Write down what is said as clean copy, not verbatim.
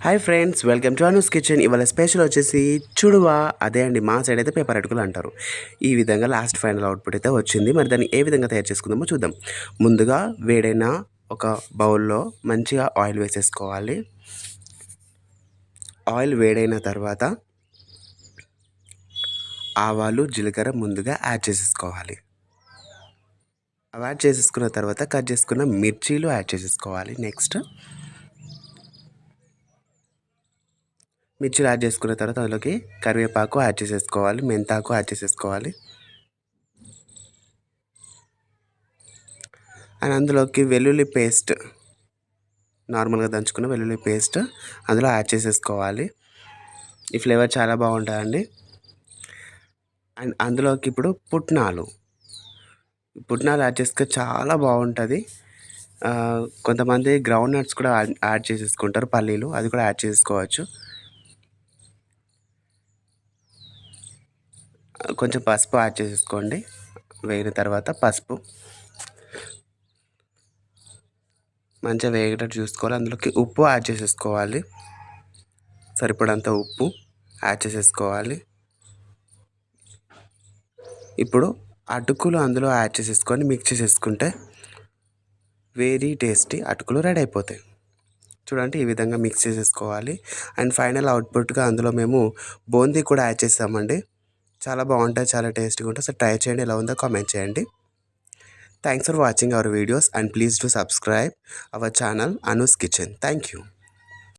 Hi friends, welcome to Anu's kitchen. ఇవాళ special వచ్చేసి చుడువా. అదే అండి, మా సైడ్ అయితే పేపర్ అటుకులు అంటారు. ఈ విధంగా లాస్ట్ ఫైనల్ అవుట్పుట్ అయితే వచ్చింది. మరి దాన్ని ఏ విధంగా తయారు చేసుకుందామో చూద్దాం. ముందుగా వేడైన ఒక బౌల్లో మంచిగా ఆయిల్ వేసేసుకోవాలి. ఆయిల్ వేడైన తర్వాత ఆవాలు, జీలకర్ర ముందుగా యాడ్ చేసేసుకోవాలి. అవి యాడ్ చేసేసుకున్న తర్వాత కట్ చేసుకున్న మిర్చీలు యాడ్ చేసేసుకోవాలి. నెక్స్ట్ మిర్చీలు యాడ్ చేసుకున్న తర్వాత అందులోకి కరివేపాకు యాడ్ చేసేసుకోవాలి, మెంతాకు యాడ్ చేసేసుకోవాలి. అండ్ అందులోకి వెల్లుల్లి పేస్ట్, నార్మల్గా దంచుకున్న వెల్లుల్లి పేస్ట్ అందులో యాడ్ చేసేసుకోవాలి. ఈ ఫ్లేవర్ చాలా బాగుంటుందండి. అండ్ అందులోకి ఇప్పుడు పుట్నాలు యాడ్ చేస్తే చాలా బాగుంటుంది. కొంతమంది గ్రౌండ్ నట్స్ కూడా యాడ్ చేసేసుకుంటారు, పల్లీలు, అది కూడా యాడ్ చేసుకోవచ్చు. కొంచెం పసుపు యాడ్ చేసేసుకోండి. వేగిన తర్వాత పసుపు మంచిగా వేగేటట్టు చూసుకోవాలి. అందులోకి ఉప్పు యాడ్ చేసేసుకోవాలి. సరిపడంత ఉప్పు యాడ్ చేసేసుకోవాలి. ఇప్పుడు అటుకులు అందులో యాడ్ చేసేసుకొని మిక్స్ చేసేసుకుంటే వెరీ టేస్టీ అటుకులు రెడీ అయిపోతాయి. చూడండి, ఈ విధంగా మిక్స్ చేసేసుకోవాలి. అండ్ ఫైనల్ అవుట్పుట్గా అందులో మేము బూందీ కూడా యాడ్ చేసామండి. చాలా బాగుంటాయి, చాలా టేస్టీగా ఉంటాయి. సో ట్రై చేయండి, ఎలా ఉందో కామెంట్ చేయండి. Thanks for watching our videos and please to subscribe our channel Anu's kitchen. Thank you.